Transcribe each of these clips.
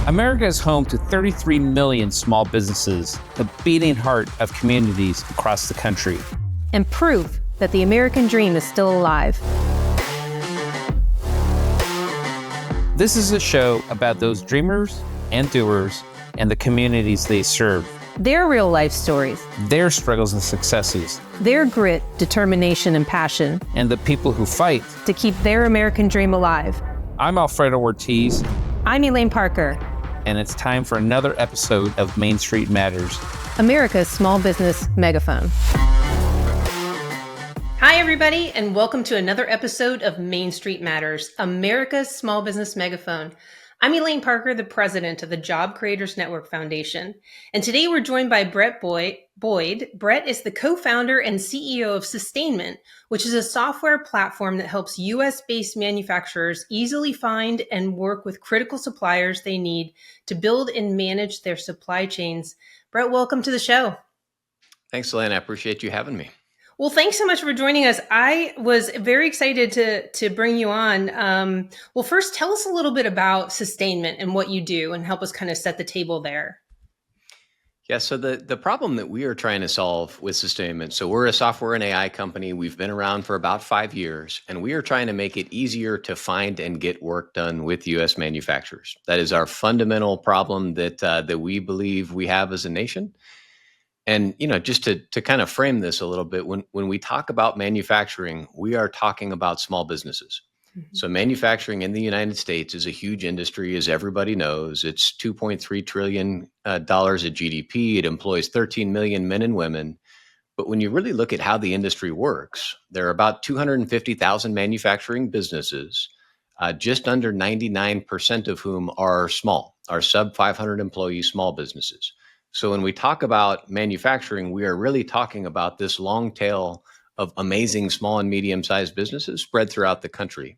America is home to 33 million small businesses, the beating heart of communities across the country. And proof that the American dream is still alive. This is a show about those dreamers and doers and the communities they serve. Their real life stories. Their struggles and successes. Their grit, determination, and passion. And the people who fight to keep their American dream alive. I'm Alfredo Ortiz. I'm Elaine Parker. And it's time for another episode of Main Street Matters, America's small business megaphone. Hi, everybody, and welcome to another episode of Main Street Matters, America's small business megaphone. I'm Elaine Parker, the president of the Job Creators Network Foundation. And today we're joined by Bret Boyd. Bret is the co-founder and CEO of Sustainment, which is a software platform that helps US-based manufacturers easily find and work with critical suppliers they need to build and manage their supply chains. Bret, welcome to the show. Thanks, Elaine. I appreciate you having me. Well, thanks so much for joining us. I was very excited to bring you on. Well, first, tell us a little bit about Sustainment and what you do and help us kind of set the table there. Yeah, so the problem that we are trying to solve with Sustainment, so we're a software and AI company. We've been around for about 5 years, and we are trying to make it easier to find and get work done with U.S. manufacturers. That is our fundamental problem that we believe we have as a nation. And, just to kind of frame this a little bit, when we talk about manufacturing, we are talking about small businesses. Mm-hmm. So manufacturing in the United States is a huge industry, as everybody knows. It's $2.3 trillion of GDP. It employs 13 million men and women. But when you really look at how the industry works, there are about 250,000 manufacturing businesses, just under 99% of whom are sub 500 employee small businesses. So when we talk about manufacturing, we are really talking about this long tail of amazing small and medium-sized businesses spread throughout the country.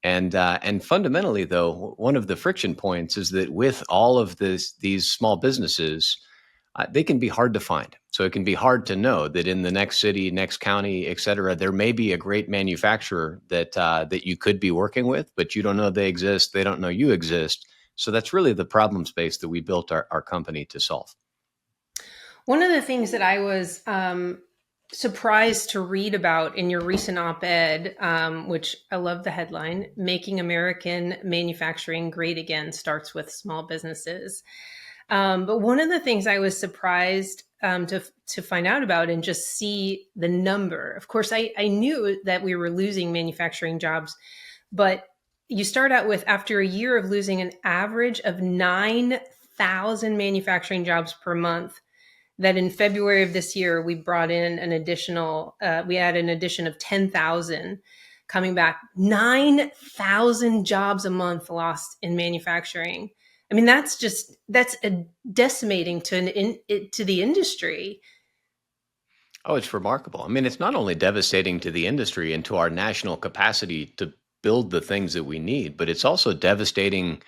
And fundamentally, though, one of the friction points is that with all of these small businesses, they can be hard to find. So it can be hard to know that in the next city, next county, et cetera, there may be a great manufacturer that you could be working with, but you don't know they exist. They don't know you exist. So that's really the problem space that we built our company to solve. One of the things that I was surprised to read about in your recent op-ed, which I love the headline, "Making American Manufacturing Great Again Starts with Small Businesses." But one of the things I was surprised to find out about and just see the number. Of course, I knew that we were losing manufacturing jobs, but you start out with, after a year of losing an average of 9,000 manufacturing jobs per month, that in February of this year, we brought in we had an addition of 10,000 coming back, 9,000 jobs a month lost in manufacturing. I mean, that's decimating to the industry. Oh, it's remarkable. I mean, it's not only devastating to the industry and to our national capacity to build the things that we need, but it's also devastating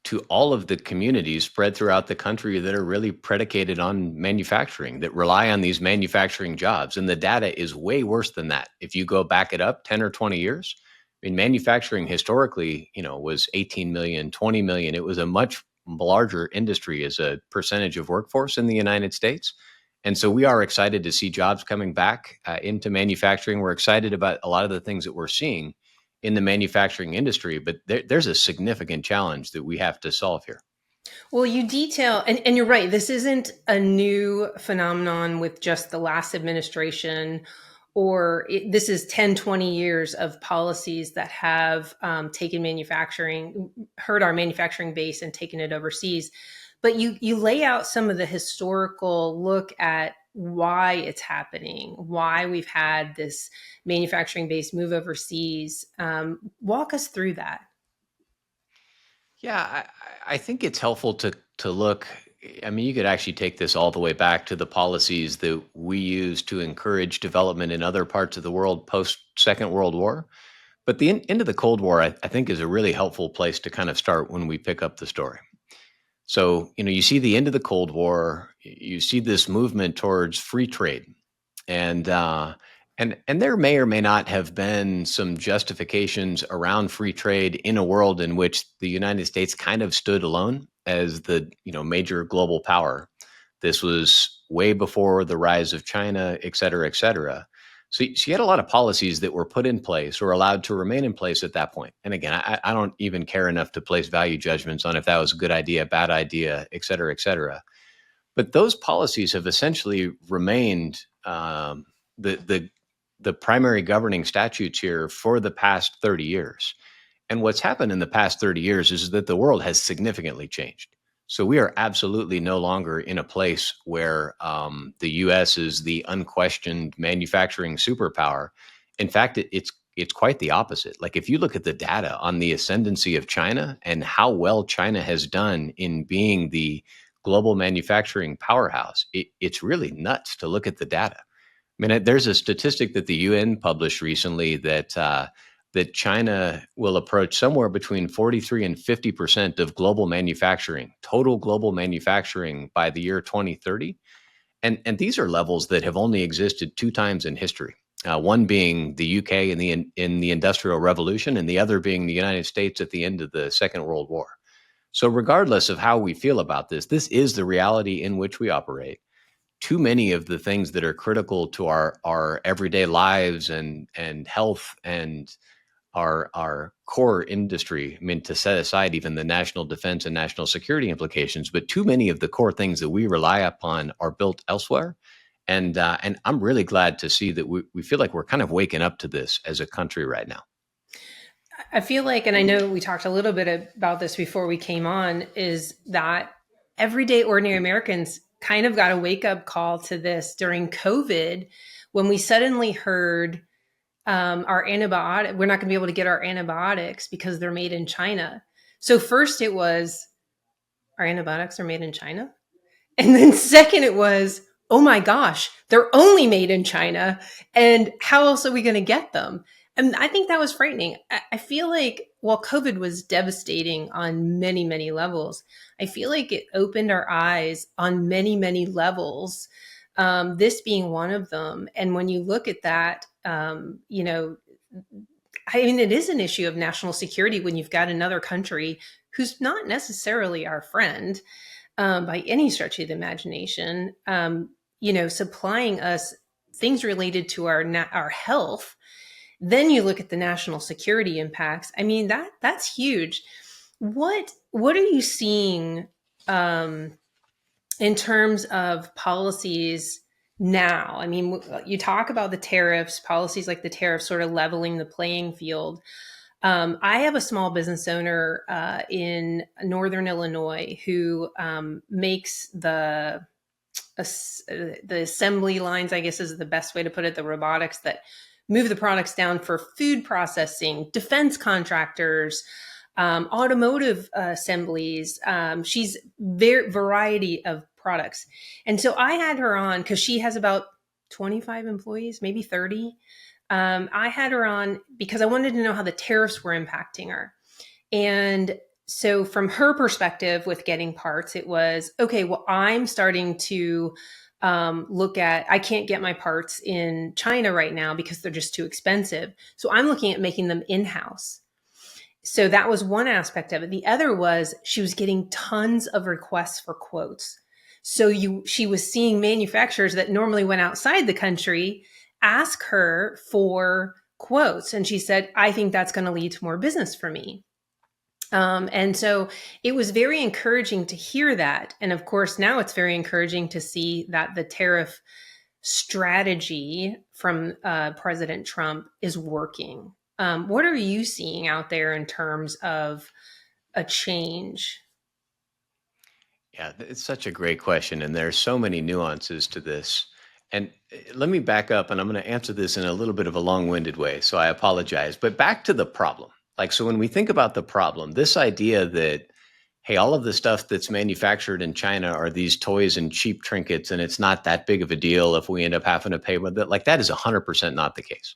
to all of the communities spread throughout the country that are really predicated on manufacturing, that rely on these manufacturing jobs. And the data is way worse than that. If you go back it up 10 or 20 years, I mean, manufacturing historically, was 18 million, 20 million. It was a much larger industry as a percentage of workforce in the United States. And so we are excited to see jobs coming back into manufacturing. We're excited about a lot of the things that we're seeing in the manufacturing industry, but there's a significant challenge that we have to solve here. Well, you detail, and you're right, this isn't a new phenomenon with just the last administration, this is 10, 20 years of policies that have hurt our manufacturing base and taken it overseas. But you lay out some of the historical look at why it's happening, why we've had this manufacturing base move overseas. Walk us through that. Yeah, I think it's helpful to look. I mean, you could actually take this all the way back to the policies that we use to encourage development in other parts of the world post Second World War. But the end of the Cold War, I think, is a really helpful place to kind of start when we pick up the story. So, you see the end of the Cold War, you see this movement towards free trade. And And there may or may not have been some justifications around free trade in a world in which the United States kind of stood alone as the major global power. This was way before the rise of China, et cetera, et cetera. So you had a lot of policies that were put in place or allowed to remain in place at that point. And again, I don't even care enough to place value judgments on if that was a good idea, bad idea, et cetera, et cetera. But those policies have essentially remained the the primary governing statutes here for the past 30 years. And what's happened in the past 30 years is that the world has significantly changed. So we are absolutely no longer in a place where the U.S. is the unquestioned manufacturing superpower. In fact, it's quite the opposite. Like if you look at the data on the ascendancy of China and how well China has done in being the global manufacturing powerhouse, it's really nuts to look at the data. I mean, there's a statistic that the UN published recently that China will approach somewhere between 43 and 50% of global manufacturing, total global manufacturing by the year 2030. And these are levels that have only existed two times in history. One being the UK in the Industrial Revolution, and the other being the United States at the end of the Second World War. So regardless of how we feel about this is the reality in which we operate. Too many of the things that are critical to our everyday lives and health and our core industry, I mean, to set aside even the national defense and national security implications, but too many of the core things that we rely upon are built elsewhere. And I'm really glad to see that we feel like we're kind of waking up to this as a country right now. I feel like, and I know we talked a little bit about this before we came on, is that everyday ordinary Americans kind of got a wake up call to this during COVID when we suddenly heard we're not going to be able to get our antibiotics because they're made in China. So first it was, our antibiotics are made in China. And then second it was, oh my gosh, they're only made in China. And how else are we going to get them? And I think that was frightening. I feel like while COVID was devastating on many, many levels, I feel like it opened our eyes on many, many levels, this being one of them. And when you look at that, I mean, it is an issue of national security when you've got another country who's not necessarily our friend by any stretch of the imagination, supplying us things related to our health. Then you look at the national security impacts. I mean, that's huge. What are you seeing in terms of policies now? I mean, you talk about the tariffs, policies like the tariffs sort of leveling the playing field. I have a small business owner in Northern Illinois who makes the assembly lines, I guess is the best way to put it, the robotics that move the products down for food processing, defense contractors, automotive assemblies. She's variety of products. And so I had her on because she has about 25 employees, maybe 30. I had her on because I wanted to know how the tariffs were impacting her. And so from her perspective with getting parts, it was, okay, well, I'm starting to look at, I can't get my parts in China right now because they're just too expensive. So I'm looking at making them in-house. So that was one aspect of it. The other was she was getting tons of requests for quotes. So she was seeing manufacturers that normally went outside the country ask her for quotes. And she said, I think that's going to lead to more business for me. And so it was very encouraging to hear that. And of course, now it's very encouraging to see that the tariff strategy from President Trump is working. What are you seeing out there in terms of a change? Yeah, it's such a great question. And there's so many nuances to this. And let me back up, and I'm going to answer this in a little bit of a long-winded way. So I apologize. But back to the problem. Like, so when we think about the problem, this idea that, hey, all of the stuff that's manufactured in China are these toys and cheap trinkets, and it's not that big of a deal if we end up having to pay with it, like that is 100% not the case.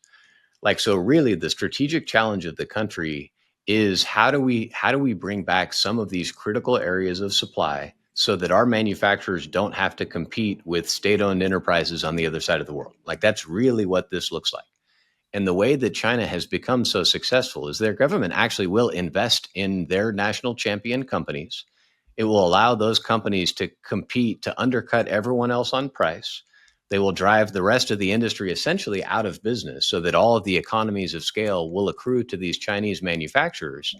Like, so really the strategic challenge of the country is how do we bring back some of these critical areas of supply so that our manufacturers don't have to compete with state-owned enterprises on the other side of the world. Like, that's really what this looks like. And the way that China has become so successful is their government actually will invest in their national champion companies. It will allow those companies to compete to undercut everyone else on price. They will drive the rest of the industry essentially out of business so that all of the economies of scale will accrue to these Chinese manufacturers.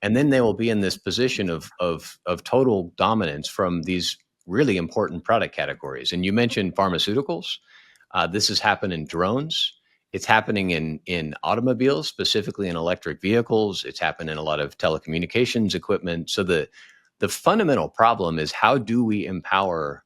And then they will be in this position of total dominance from these really important product categories. And you mentioned pharmaceuticals. This has happened in drones. It's happening in automobiles, specifically in electric vehicles. It's happened in a lot of telecommunications equipment. So the fundamental problem is, how do we empower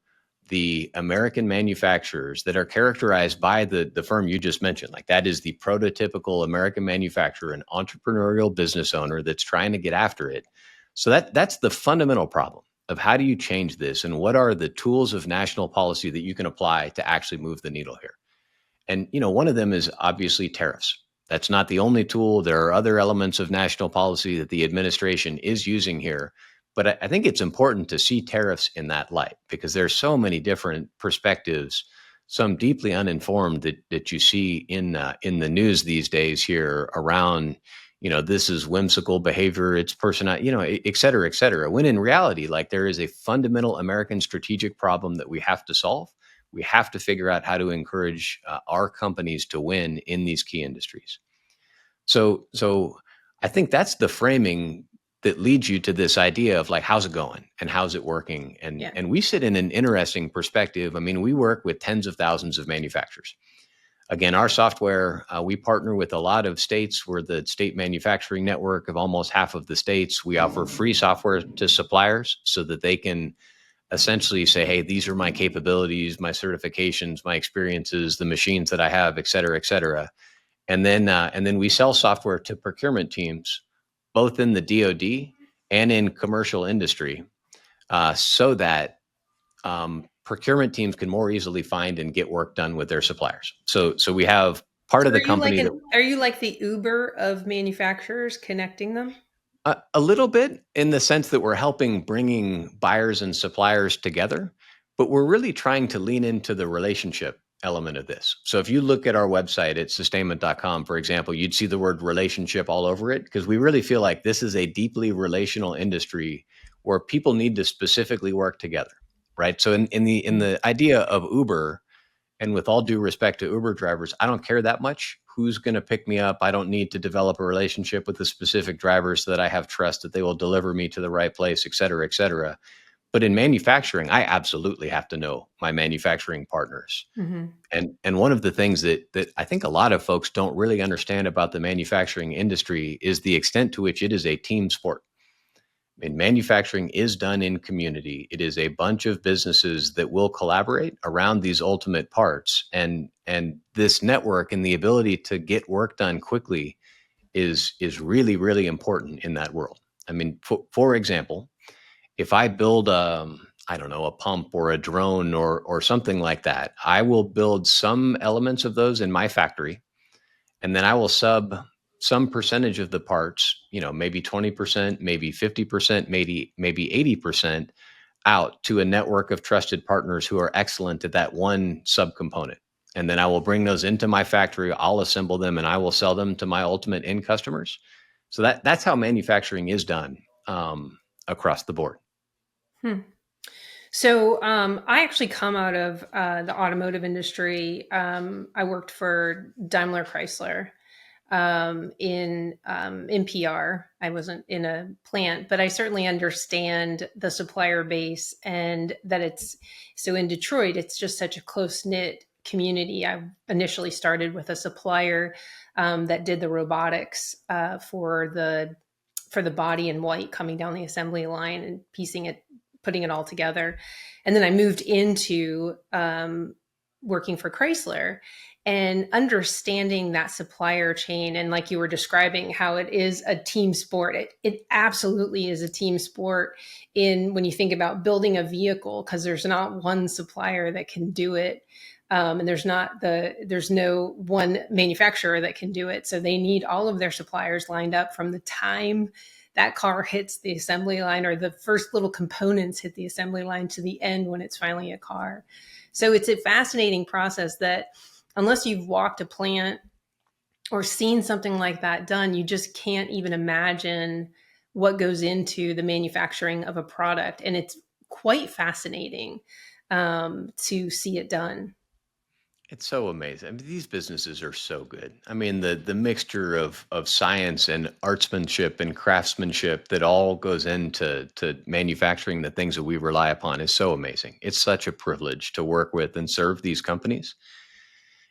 the American manufacturers that are characterized by the firm you just mentioned? Like, that is the prototypical American manufacturer, an entrepreneurial business owner that's trying to get after it. So that's the fundamental problem of how do you change this, and what are the tools of national policy that you can apply to actually move the needle here? And, one of them is obviously tariffs. That's not the only tool. There are other elements of national policy that the administration is using here. But I think it's important to see tariffs in that light, because there's so many different perspectives, some deeply uninformed, that you see in the news these days here around, this is whimsical behavior, it's personal, et cetera, et cetera. When in reality, like, there is a fundamental American strategic problem that we have to solve. We have to figure out how to encourage our companies to win in these key industries. So I think that's the framing that leads you to this idea of, like, how's it going and how's it working? And we sit in an interesting perspective. I mean, we work with tens of thousands of manufacturers. Again, our software, we partner with a lot of states. We're the state manufacturing network of almost half of the states. We offer free software to suppliers so that they can essentially say, hey, these are my capabilities, my certifications, my experiences, the machines that I have, et cetera, et cetera. And then we sell software to procurement teams, both in the DoD and in commercial industry, so that procurement teams can more easily find and get work done with their suppliers. So we have part of the company. Are you like the Uber of manufacturers, connecting them? A little bit, in the sense that we're helping bringing buyers and suppliers together, but we're really trying to lean into the relationship element of this. So if you look at our website at sustainment.com, for example, you'd see the word relationship all over it, because we really feel like this is a deeply relational industry where people need to specifically work together, right? So in the idea of Uber, and with all due respect to Uber drivers, I don't care that much who's going to pick me up. I don't need to develop a relationship with the specific driver so that I have trust that they will deliver me to the right place, et cetera, et cetera. But in manufacturing, I absolutely have to know my manufacturing partners. Mm-hmm. And one of the things that I think a lot of folks don't really understand about the manufacturing industry is the extent to which it is a team sport. I mean, manufacturing is done in community. It is a bunch of businesses that will collaborate around these ultimate parts. And this network and the ability to get work done quickly is really, really important in that world. I mean, for example, if I build a pump or a drone or something like that, I will build some elements of those in my factory, and then I will sub some percentage of the parts, maybe 20%, maybe 50%, maybe 80% out to a network of trusted partners who are excellent at that one subcomponent. And then I will bring those into my factory, I'll assemble them, and I will sell them to my ultimate end customers. So that's how manufacturing is done across the board. So I actually come out of the automotive industry. I worked for Daimler Chrysler in PR. I wasn't in a plant, but I certainly understand the supplier base, and that it's so in Detroit, it's just such a close knit community. I initially started with a supplier that did the robotics for the body in white coming down the assembly line and piecing it, putting it all together. And then I moved into working for Chrysler and understanding that supplier chain. And like you were describing, how it is a team sport. It absolutely is a team sport when you think about building a vehicle, because there's not one supplier that can do it. And there's no one manufacturer that can do it. So they need all of their suppliers lined up from the time that car hits the assembly line, or the first little components hit the assembly line to the end when it's finally a car. So it's a fascinating process that, unless you've walked a plant or seen something like that done, you just can't even imagine what goes into the manufacturing of a product. And it's quite fascinating to see it done. It's so amazing. I mean, these businesses are so good. I mean, the mixture of science and artsmanship and craftsmanship that all goes into manufacturing the things that we rely upon is so amazing. It's such a privilege to work with and serve these companies.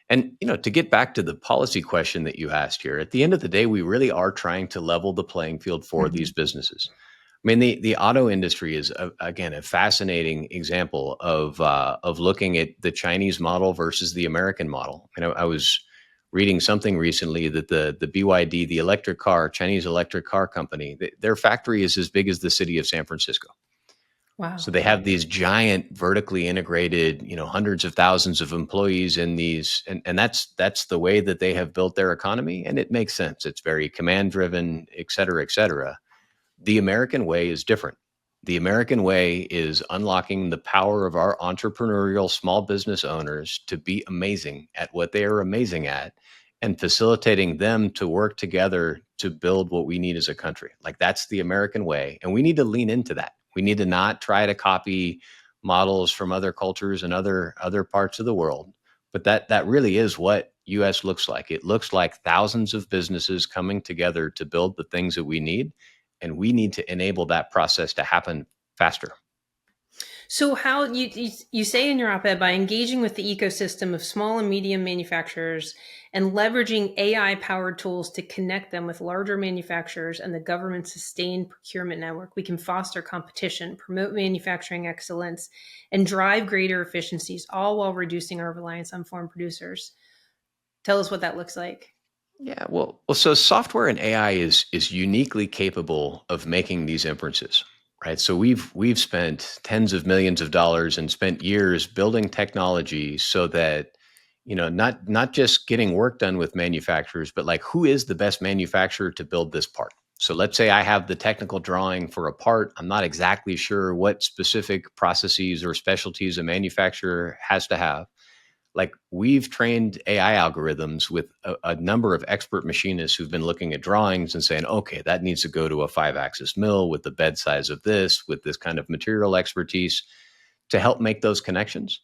And to get back to the policy question that you asked here, at the end of the day, we really are trying to level the playing field for these businesses. I mean, the auto industry is again a fascinating example of looking at the Chinese model versus the American model. I was reading something recently that the BYD, the electric car, Chinese electric car company, their factory is as big as the city of San Francisco. Wow. So they have these giant vertically integrated, hundreds of thousands of employees in these, and that's the way that they have built their economy, and it makes sense. It's very command driven, et cetera, et cetera. The American way is different. The American way is unlocking the power of our entrepreneurial small business owners to be amazing at what they are amazing at, and facilitating them to work together to build what we need as a country. Like, that's the American way. And we need to lean into that. We need to not try to copy models from other cultures and other parts of the world. But that really is what US looks like. It looks like thousands of businesses coming together to build the things that we need. And we need to enable that process to happen faster. So how you say in your op-ed, by engaging with the ecosystem of small and medium manufacturers and leveraging AI powered tools to connect them with larger manufacturers and the government sustained procurement network, we can foster competition, promote manufacturing excellence, and drive greater efficiencies, all while reducing our reliance on foreign producers. Tell us what that looks like. Yeah, so software and AI is uniquely capable of making these inferences, right? So we've spent tens of millions of dollars and spent years building technology so that not just getting work done with manufacturers, but like, who is the best manufacturer to build this part? So let's say I have the technical drawing for a part. I'm not exactly sure what specific processes or specialties a manufacturer has to have. Like, we've trained AI algorithms with a number of expert machinists who've been looking at drawings and saying, okay, that needs to go to a 5-axis mill with the bed size of this, with this kind of material expertise, to help make those connections.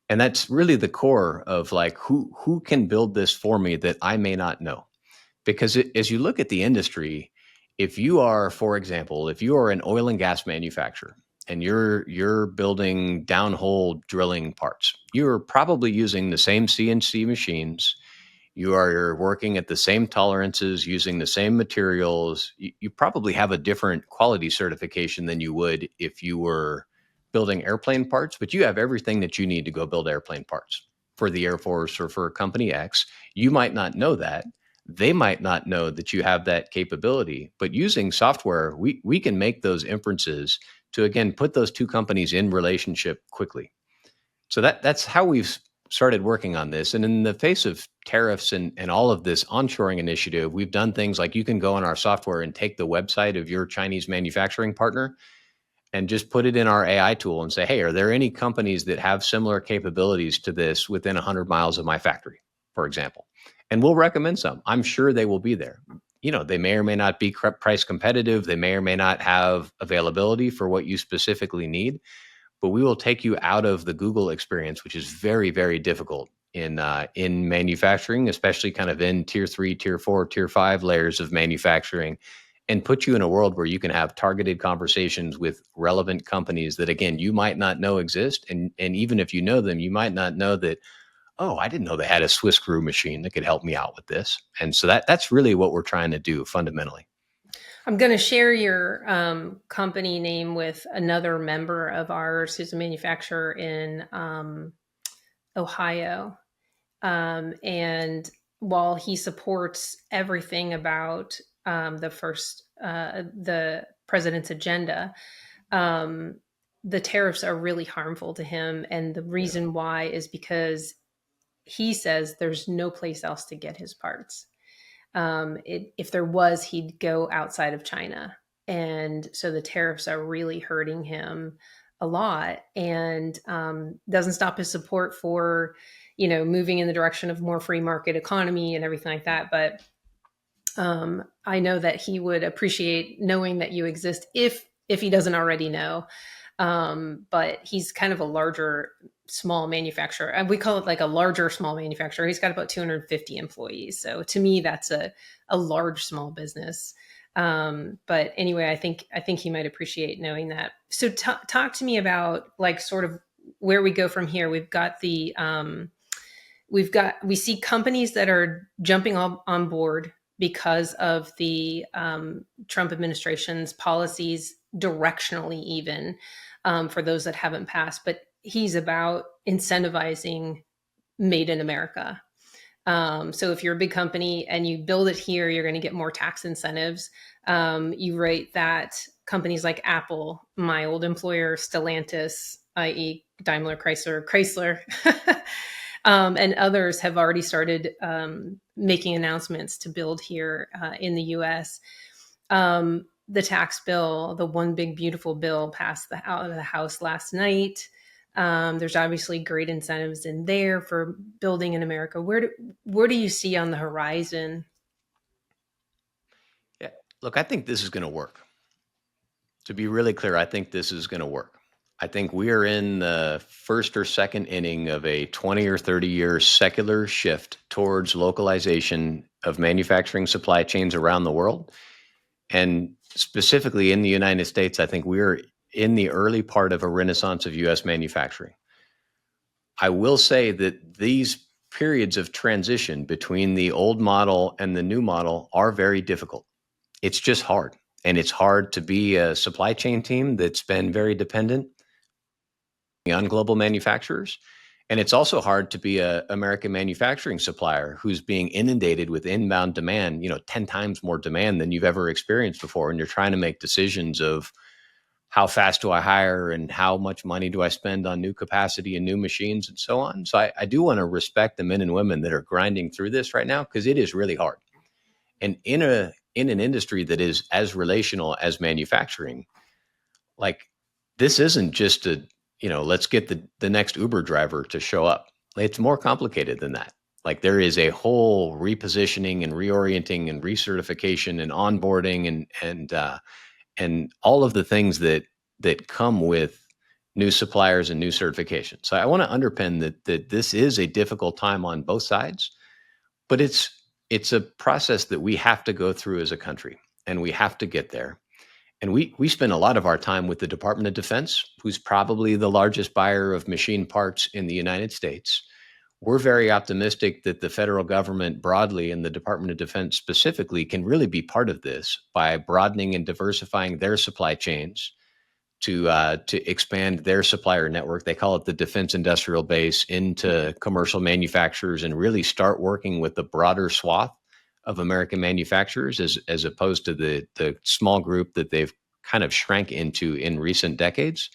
And that's really the core of, like, who can build this for me that I may not know. Because as you look at the industry, if you are, for example, if you are an oil and gas manufacturer and you're building downhole drilling parts, you're probably using the same CNC machines. You are working at the same tolerances, using the same materials. You probably have a different quality certification than you would if you were building airplane parts, but you have everything that you need to go build airplane parts for the Air Force or for company X. You might not know that. They might not know that you have that capability, but using software, we can make those inferences to, again, put those two companies in relationship quickly. So that's how we've started working on this. And in the face of tariffs and all of this onshoring initiative, we've done things like, you can go on our software and take the website of your Chinese manufacturing partner and just put it in our AI tool and say, hey, are there any companies that have similar capabilities to this within 100 miles of my factory, for example? And we'll recommend some. I'm sure they will be there. They may or may not be price competitive. They may or may not have availability for what you specifically need, but we will take you out of the Google experience, which is very, very difficult in manufacturing, especially kind of in tier 3, tier 4, tier 5 layers of manufacturing, and put you in a world where you can have targeted conversations with relevant companies that, again, you might not know exist. And even if you know them, you might not know that, oh, I didn't know they had a Swiss screw machine that could help me out with this. And so that's really what we're trying to do fundamentally. I'm going to share your company name with another member of ours who's a manufacturer in Ohio. And while he supports everything about the president's agenda, the tariffs are really harmful to him. And the reason why is because he says there's no place else to get his parts. If there was, he'd go outside of China. And so the tariffs are really hurting him a lot, and doesn't stop his support for, moving in the direction of more free market economy and everything like that. But I know that he would appreciate knowing that you exist if he doesn't already know. But he's kind of a larger small manufacturer. And we call it like a larger small manufacturer. He's got about 250 employees. So to me, that's a large small business. But anyway, I think he might appreciate knowing that. So talk to me about like sort of where we go from here. We've got we see companies that are jumping on board because of the Trump administration's policies directionally, even for those that haven't passed. But he's about incentivizing made in America. So if you're a big company and you build it here, you're going to get more tax incentives. You write that companies like Apple, my old employer, Stellantis, i.e. Daimler Chrysler, and others have already started making announcements to build here in the U.S. The tax bill, the one big beautiful bill, passed out of the House last night. There's obviously great incentives in there for building in America. Where do you see on the horizon? Yeah, look, I think this is going to work. To be really clear, I think this is going to work. I think we are in the first or second inning of a 20 or 30 year secular shift towards localization of manufacturing supply chains around the world. And specifically in the United States, I think we're in the early part of a renaissance of U.S. manufacturing. I will say that these periods of transition between the old model and the new model are very difficult. It's just hard. And it's hard to be a supply chain team that's been very dependent on global manufacturers. And it's also hard to be an American manufacturing supplier who's being inundated with inbound demand, 10 times more demand than you've ever experienced before. And you're trying to make decisions of how fast do I hire and how much money do I spend on new capacity and new machines and so on. So I do want to respect the men and women that are grinding through this right now, because it is really hard. And in an industry that is as relational as manufacturing, like this isn't just let's get the next Uber driver to show up. It's more complicated than that. Like there is a whole repositioning and reorienting and recertification and onboarding and all of the things that come with new suppliers and new certifications. So I want to underpin that this is a difficult time on both sides, but it's a process that we have to go through as a country, and we have to get there. And we spend a lot of our time with the Department of Defense, who's probably the largest buyer of machine parts in the United States. We're very optimistic that the federal government broadly and the Department of Defense specifically can really be part of this by broadening and diversifying their supply chains to expand their supplier network. They call it the Defense Industrial Base, into commercial manufacturers, and really start working with the broader swath of American manufacturers as opposed to the small group that they've kind of shrank into in recent decades.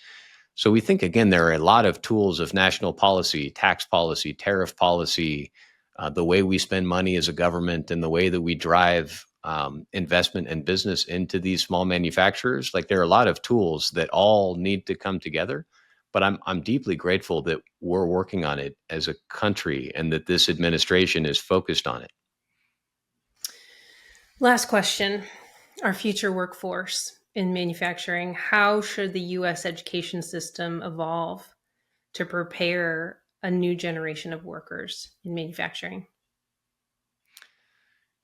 So we think, again, there are a lot of tools of national policy, tax policy, tariff policy, the way we spend money as a government, and the way that we drive investment and business into these small manufacturers. Like there are a lot of tools that all need to come together. But I'm deeply grateful that we're working on it as a country and that this administration is focused on it. Last question. Our future workforce in manufacturing. How should the U.S. education system evolve to prepare a new generation of workers in manufacturing?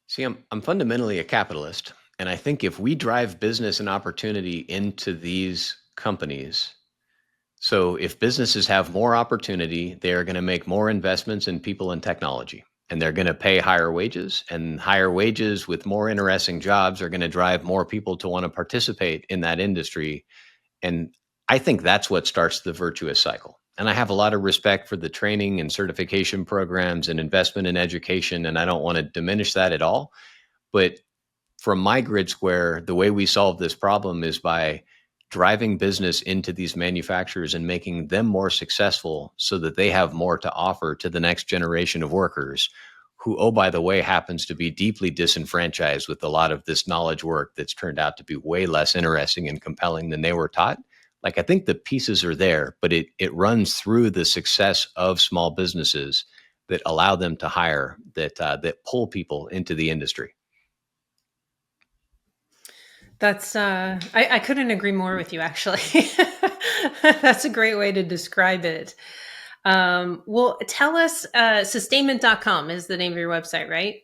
See, I'm fundamentally a capitalist. And I think if we drive business and opportunity into these companies, so if businesses have more opportunity, they're going to make more investments in people and technology. And they're going to pay higher wages, and higher wages with more interesting jobs are going to drive more people to want to participate in that industry. And I think that's what starts the virtuous cycle. And I have a lot of respect for the training and certification programs and investment in education, and I don't want to diminish that at all. But from my grid square, the way we solve this problem is by driving business into these manufacturers and making them more successful so that they have more to offer to the next generation of workers who, oh, by the way, happens to be deeply disenfranchised with a lot of this knowledge work that's turned out to be way less interesting and compelling than they were taught. Like, I think the pieces are there, but it runs through the success of small businesses that allow them to hire, that pull people into the industry. That's I couldn't agree more with you, actually. That's a great way to describe it. Well, tell us, sustainment.com is the name of your website, right?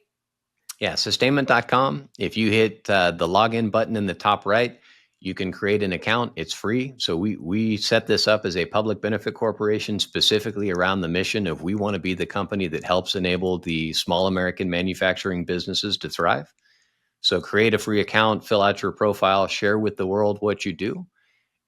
Yeah, sustainment.com. If you hit the login button in the top right, you can create an account. It's free. So we set this up as a public benefit corporation specifically around the mission of we want to be the company that helps enable the small American manufacturing businesses to thrive. So create a free account, fill out your profile, share with the world what you do.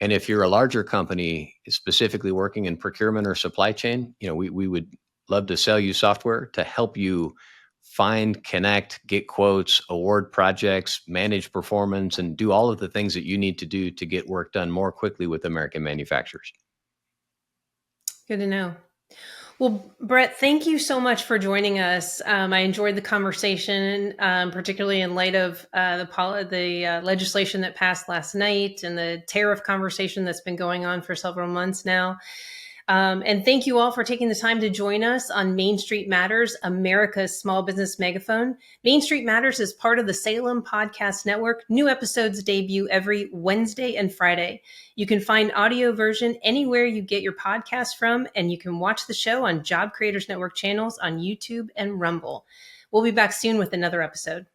And if you're a larger company, specifically working in procurement or supply chain, we would love to sell you software to help you find, connect, get quotes, award projects, manage performance, and do all of the things that you need to do to get work done more quickly with American manufacturers. Good to know. Well, Bret, thank you so much for joining us. I enjoyed the conversation, particularly in light of the legislation that passed last night and the tariff conversation that's been going on for several months now. And thank you all for taking the time to join us on Main Street Matters, America's small business megaphone. Main Street Matters is part of the Salem Podcast Network. New episodes debut every Wednesday and Friday. You can find audio version anywhere you get your podcast from, and you can watch the show on Job Creators Network channels on YouTube and Rumble. We'll be back soon with another episode.